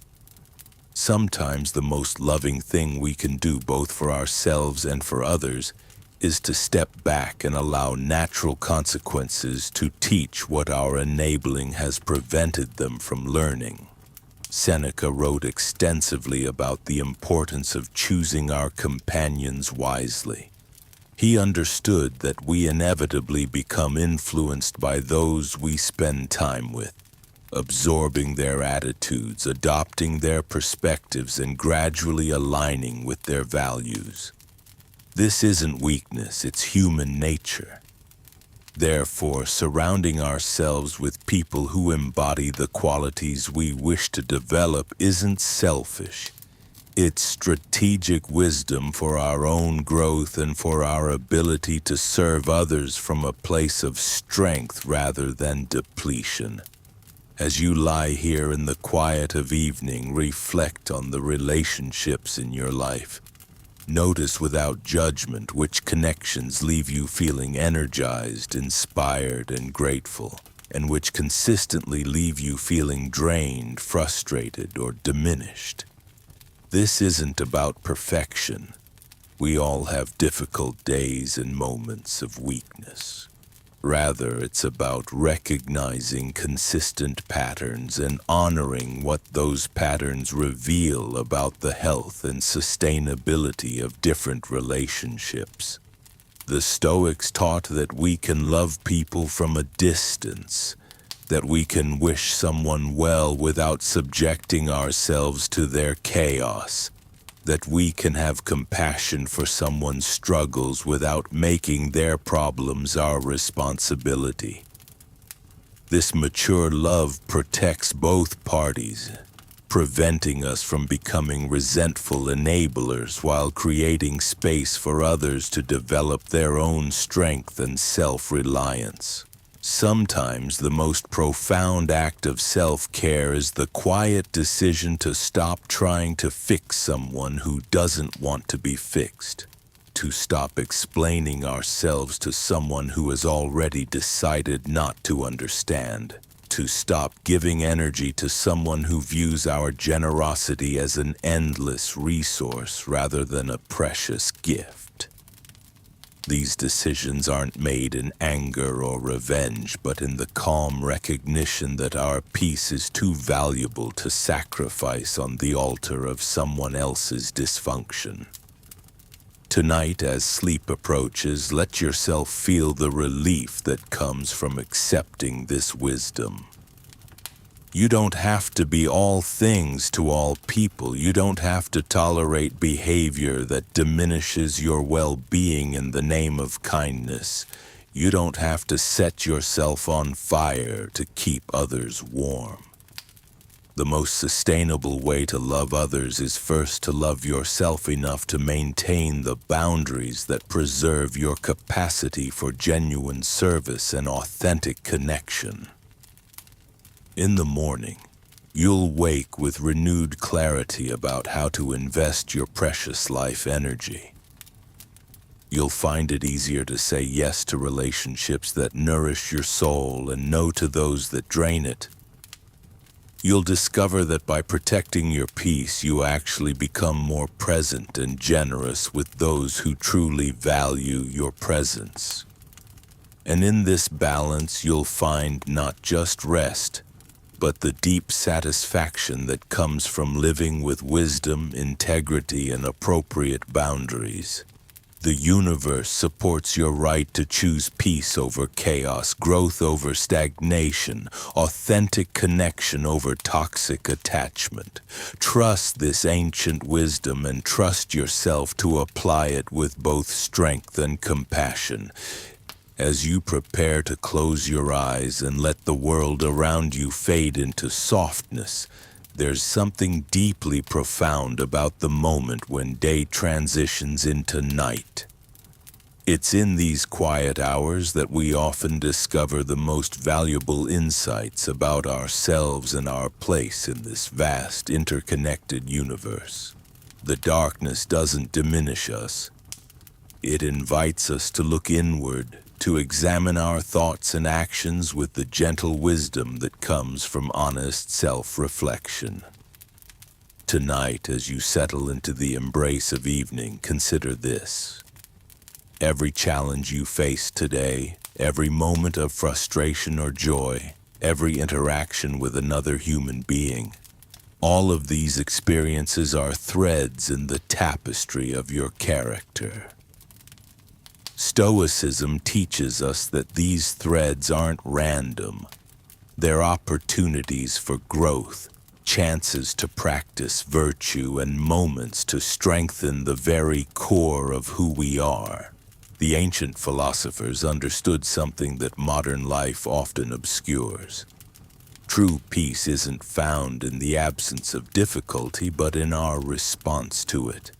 Sometimes the most loving thing we can do both for ourselves and for others is to step back and allow natural consequences to teach what our enabling has prevented them from learning. Seneca wrote extensively about the importance of choosing our companions wisely. He understood that we inevitably become influenced by those we spend time with, absorbing their attitudes, adopting their perspectives, and gradually aligning with their values. This isn't weakness, it's human nature. Therefore, surrounding ourselves with people who embody the qualities we wish to develop isn't selfish. It's strategic wisdom for our own growth and for our ability to serve others from a place of strength rather than depletion. As you lie here in the quiet of evening, reflect on the relationships in your life. Notice without judgment which connections leave you feeling energized, inspired, and grateful, and which consistently leave you feeling drained, frustrated, or diminished. This isn't about perfection. We all have difficult days and moments of weakness. Rather, it's about recognizing consistent patterns and honoring what those patterns reveal about the health and sustainability of different relationships. The Stoics taught that we can love people from a distance, that we can wish someone well without subjecting ourselves to their chaos, that we can have compassion for someone's struggles without making their problems our responsibility. This mature love protects both parties, preventing us from becoming resentful enablers while creating space for others to develop their own strength and self-reliance. Sometimes the most profound act of self-care is the quiet decision to stop trying to fix someone who doesn't want to be fixed, to stop explaining ourselves to someone who has already decided not to understand, to stop giving energy to someone who views our generosity as an endless resource rather than a precious gift. These decisions aren't made in anger or revenge, but in the calm recognition that our peace is too valuable to sacrifice on the altar of someone else's dysfunction. Tonight, as sleep approaches, let yourself feel the relief that comes from accepting this wisdom. You don't have to be all things to all people. You don't have to tolerate behavior that diminishes your well-being in the name of kindness. You don't have to set yourself on fire to keep others warm. The most sustainable way to love others is first to love yourself enough to maintain the boundaries that preserve your capacity for genuine service and authentic connection. In the morning, you'll wake with renewed clarity about how to invest your precious life energy. You'll find it easier to say yes to relationships that nourish your soul and no to those that drain it. You'll discover that by protecting your peace, you actually become more present and generous with those who truly value your presence. And in this balance, you'll find not just rest, but the deep satisfaction that comes from living with wisdom, integrity, and appropriate boundaries. The universe supports your right to choose peace over chaos, growth over stagnation, authentic connection over toxic attachment. Trust this ancient wisdom and trust yourself to apply it with both strength and compassion. As you prepare to close your eyes and let the world around you fade into softness, there's something deeply profound about the moment when day transitions into night. It's in these quiet hours that we often discover the most valuable insights about ourselves and our place in this vast, interconnected universe. The darkness doesn't diminish us. It invites us to look inward, to examine our thoughts and actions with the gentle wisdom that comes from honest self-reflection. Tonight, as you settle into the embrace of evening, consider this. Every challenge you face today, every moment of frustration or joy, every interaction with another human being, all of these experiences are threads in the tapestry of your character. Stoicism teaches us that these threads aren't random. They're opportunities for growth, chances to practice virtue, and moments to strengthen the very core of who we are. The ancient philosophers understood something that modern life often obscures. True peace isn't found in the absence of difficulty, but in our response to it.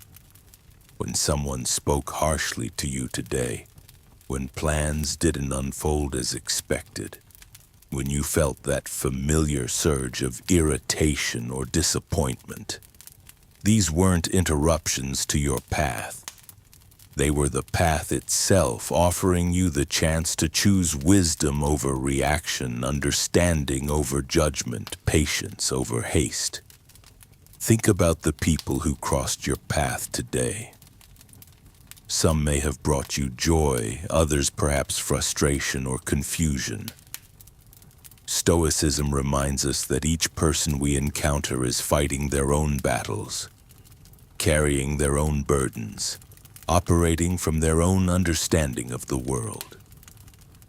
When someone spoke harshly to you today, when plans didn't unfold as expected, when you felt that familiar surge of irritation or disappointment, these weren't interruptions to your path. They were the path itself, offering you the chance to choose wisdom over reaction, understanding over judgment, patience over haste. Think about the people who crossed your path today. Some may have brought you joy, others perhaps frustration or confusion. Stoicism reminds us that each person we encounter is fighting their own battles, carrying their own burdens, operating from their own understanding of the world.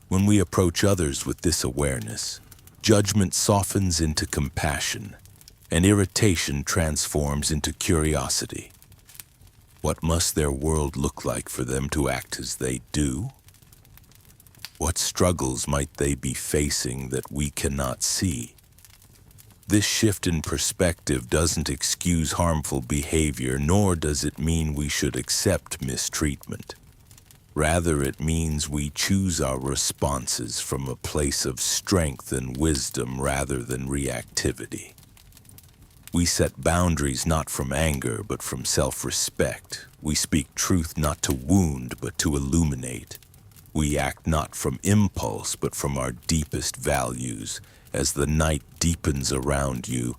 When we approach others with this awareness, judgment softens into compassion, and irritation transforms into curiosity. What must their world look like for them to act as they do? What struggles might they be facing that we cannot see? This shift in perspective doesn't excuse harmful behavior, nor does it mean we should accept mistreatment. Rather, it means we choose our responses from a place of strength and wisdom rather than reactivity. We set boundaries not from anger, but from self-respect. We speak truth not to wound, but to illuminate. We act not from impulse, but from our deepest values. As the night deepens around you,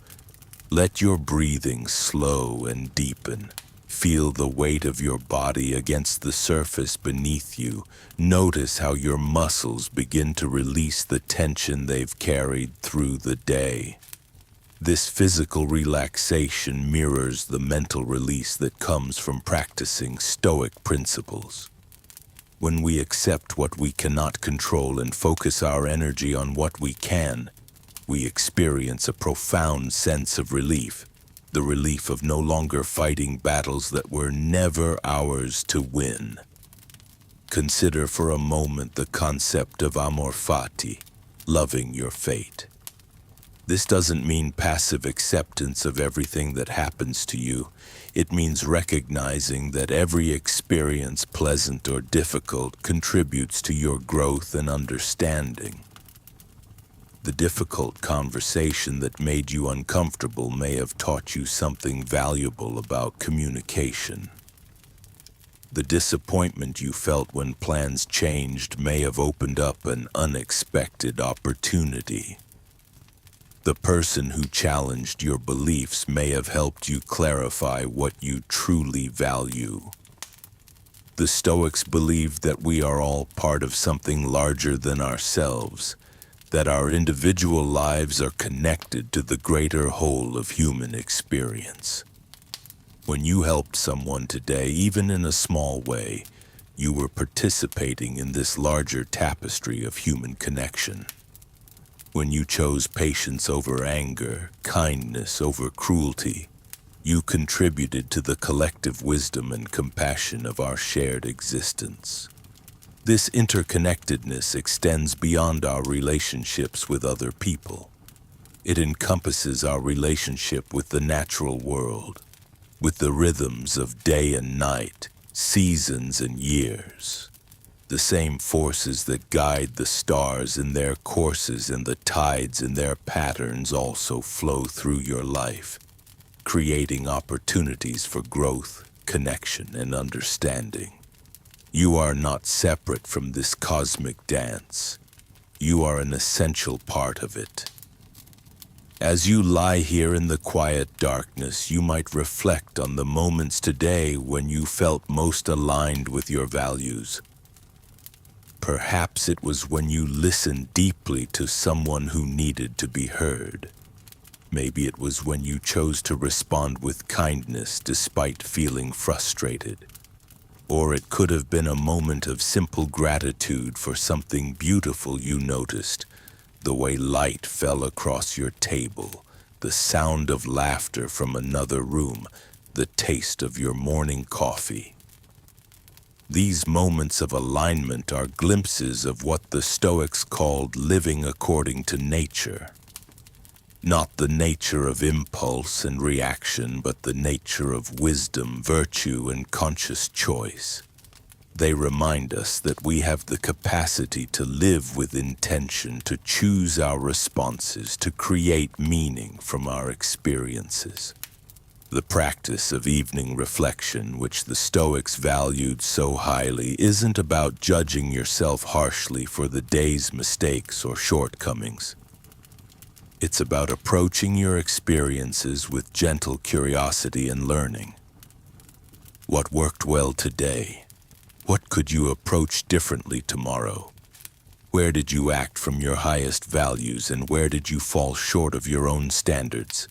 let your breathing slow and deepen. Feel the weight of your body against the surface beneath you. Notice how your muscles begin to release the tension they've carried through the day. This physical relaxation mirrors the mental release that comes from practicing Stoic principles. When we accept what we cannot control and focus our energy on what we can, we experience a profound sense of relief, the relief of no longer fighting battles that were never ours to win. Consider for a moment the concept of amor fati, loving your fate. This doesn't mean passive acceptance of everything that happens to you. It means recognizing that every experience, pleasant or difficult, contributes to your growth and understanding. The difficult conversation that made you uncomfortable may have taught you something valuable about communication. The disappointment you felt when plans changed may have opened up an unexpected opportunity. The person who challenged your beliefs may have helped you clarify what you truly value. The Stoics believed that we are all part of something larger than ourselves, that our individual lives are connected to the greater whole of human experience. When you helped someone today, even in a small way, you were participating in this larger tapestry of human connection. When you chose patience over anger, kindness over cruelty, you contributed to the collective wisdom and compassion of our shared existence. This interconnectedness extends beyond our relationships with other people. It encompasses our relationship with the natural world, with the rhythms of day and night, seasons and years. The same forces that guide the stars in their courses and the tides in their patterns also flow through your life, creating opportunities for growth, connection, and understanding. You are not separate from this cosmic dance. You are an essential part of it. As you lie here in the quiet darkness, you might reflect on the moments today when you felt most aligned with your values. Perhaps it was when you listened deeply to someone who needed to be heard. Maybe it was when you chose to respond with kindness despite feeling frustrated. Or it could have been a moment of simple gratitude for something beautiful you noticed, the way light fell across your table, the sound of laughter from another room, the taste of your morning coffee. These moments of alignment are glimpses of what the Stoics called living according to nature. Not the nature of impulse and reaction, but the nature of wisdom, virtue, and conscious choice. They remind us that we have the capacity to live with intention, to choose our responses, to create meaning from our experiences. The practice of evening reflection, which the Stoics valued so highly, isn't about judging yourself harshly for the day's mistakes or shortcomings. It's about approaching your experiences with gentle curiosity and learning. What worked well today? What could you approach differently tomorrow? Where did you act from your highest values, and where did you fall short of your own standards?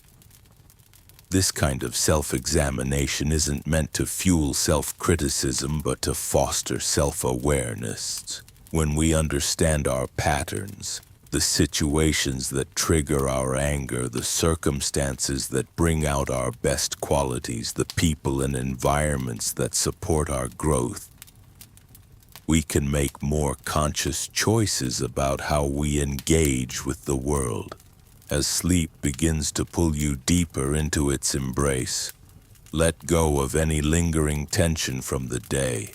This kind of self-examination isn't meant to fuel self-criticism, but to foster self-awareness. When we understand our patterns, the situations that trigger our anger, the circumstances that bring out our best qualities, the people and environments that support our growth, we can make more conscious choices about how we engage with the world. As sleep begins to pull you deeper into its embrace, let go of any lingering tension from the day.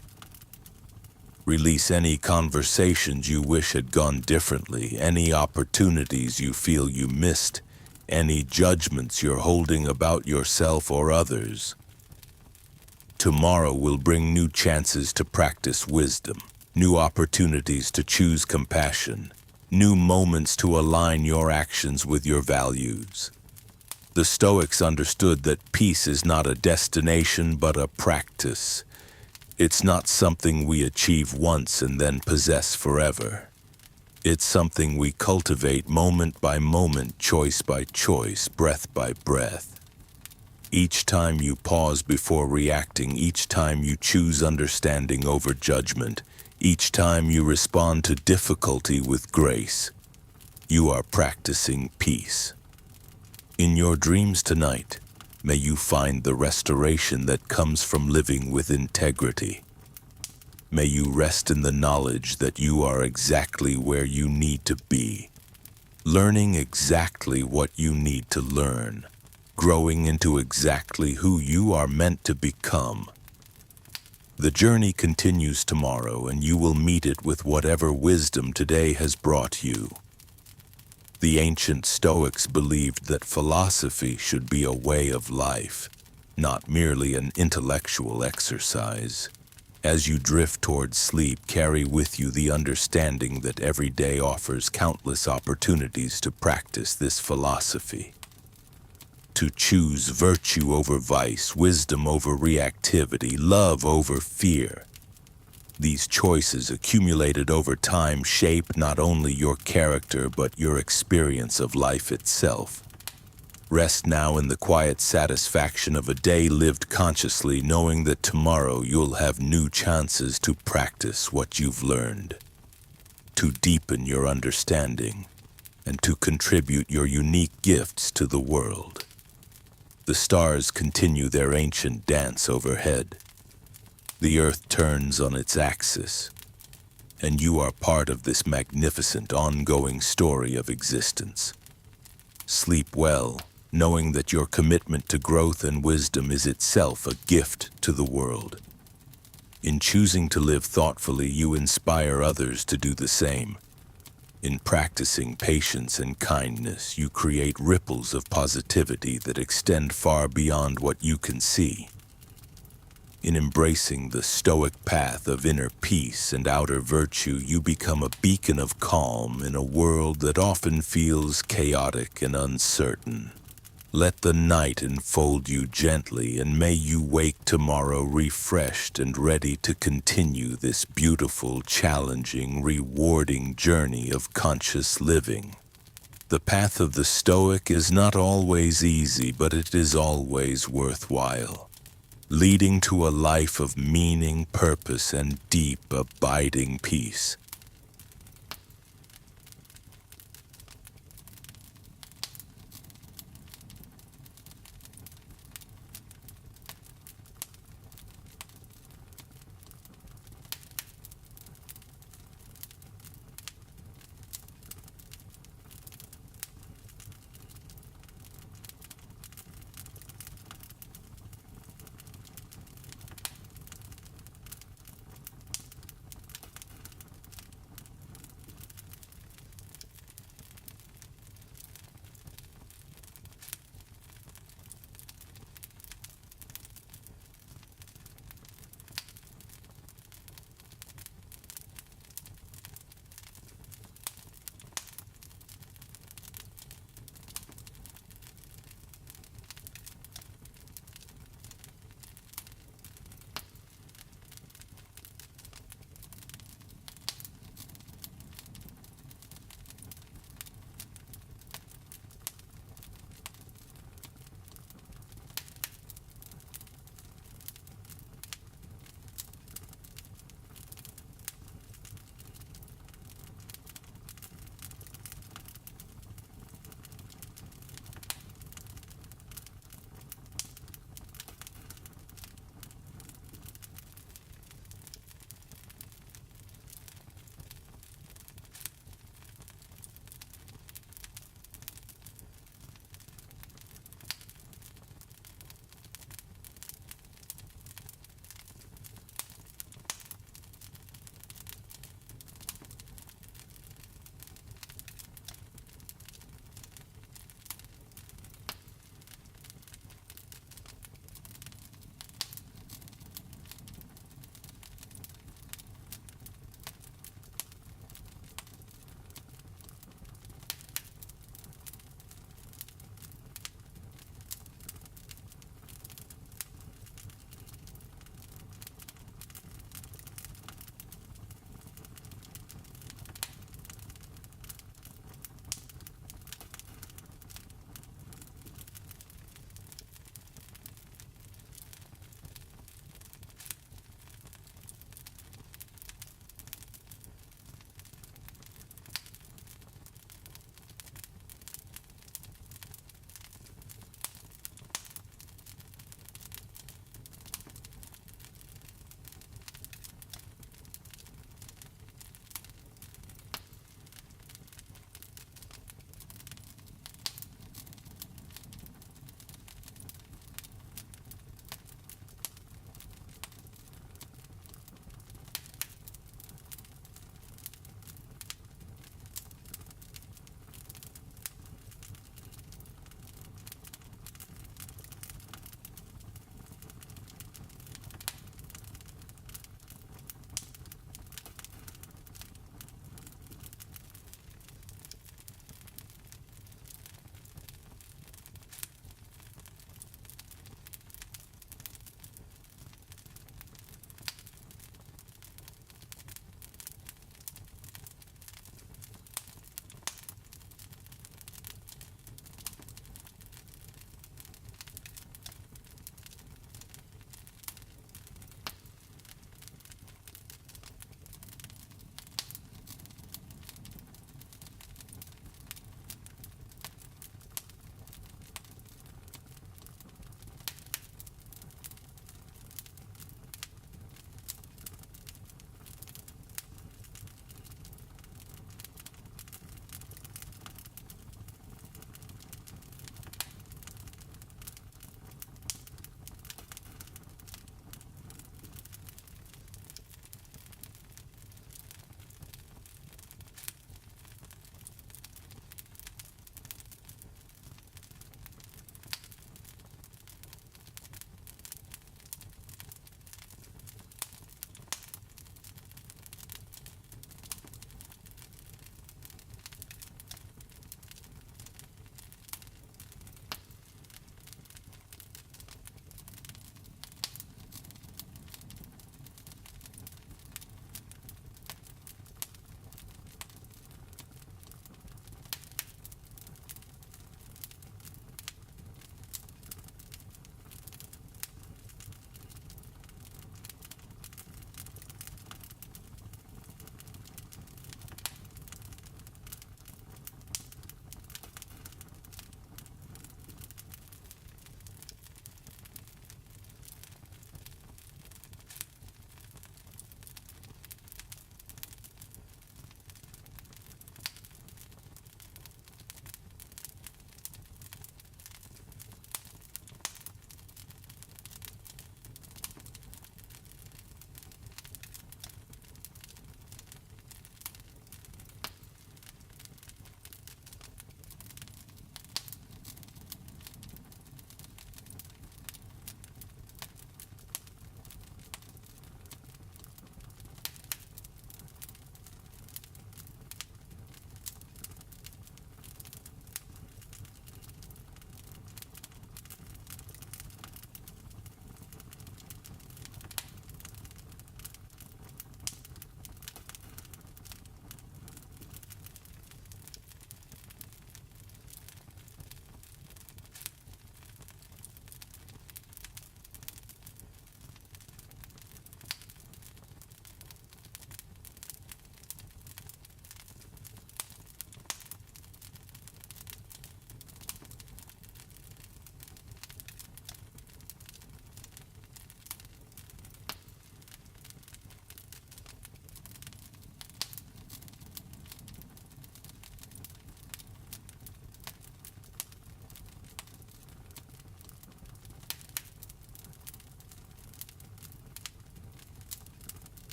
Release any conversations you wish had gone differently, any opportunities you feel you missed, any judgments you're holding about yourself or others. Tomorrow will bring new chances to practice wisdom, new opportunities to choose compassion, new moments to align your actions with your values. The Stoics understood that peace is not a destination but a practice. It's not something we achieve once and then possess forever. It's something we cultivate moment by moment, choice by choice, breath by breath. Each time you pause before reacting, each time you choose understanding over judgment, each time you respond to difficulty with grace, you are practicing peace. In your dreams tonight, may you find the restoration that comes from living with integrity. May you rest in the knowledge that you are exactly where you need to be, learning exactly what you need to learn, growing into exactly who you are meant to become. The journey continues tomorrow, and you will meet it with whatever wisdom today has brought you. The ancient Stoics believed that philosophy should be a way of life, not merely an intellectual exercise. As you drift towards sleep, carry with you the understanding that every day offers countless opportunities to practice this philosophy. To choose virtue over vice, wisdom over reactivity, love over fear. These choices accumulated over time shape not only your character but your experience of life itself. Rest now in the quiet satisfaction of a day lived consciously, knowing that tomorrow you'll have new chances to practice what you've learned, to deepen your understanding, and to contribute your unique gifts to the world. The stars continue their ancient dance overhead. The earth turns on its axis, and you are part of this magnificent ongoing story of existence. Sleep well, knowing that your commitment to growth and wisdom is itself a gift to the world. In choosing to live thoughtfully, you inspire others to do the same. In practicing patience and kindness, you create ripples of positivity that extend far beyond what you can see. In embracing the Stoic path of inner peace and outer virtue, you become a beacon of calm in a world that often feels chaotic and uncertain. Let the night enfold you gently, and may you wake tomorrow refreshed and ready to continue this beautiful, challenging, rewarding journey of conscious living. The path of the Stoic is not always easy, but it is always worthwhile, leading to a life of meaning, purpose, and deep, abiding peace.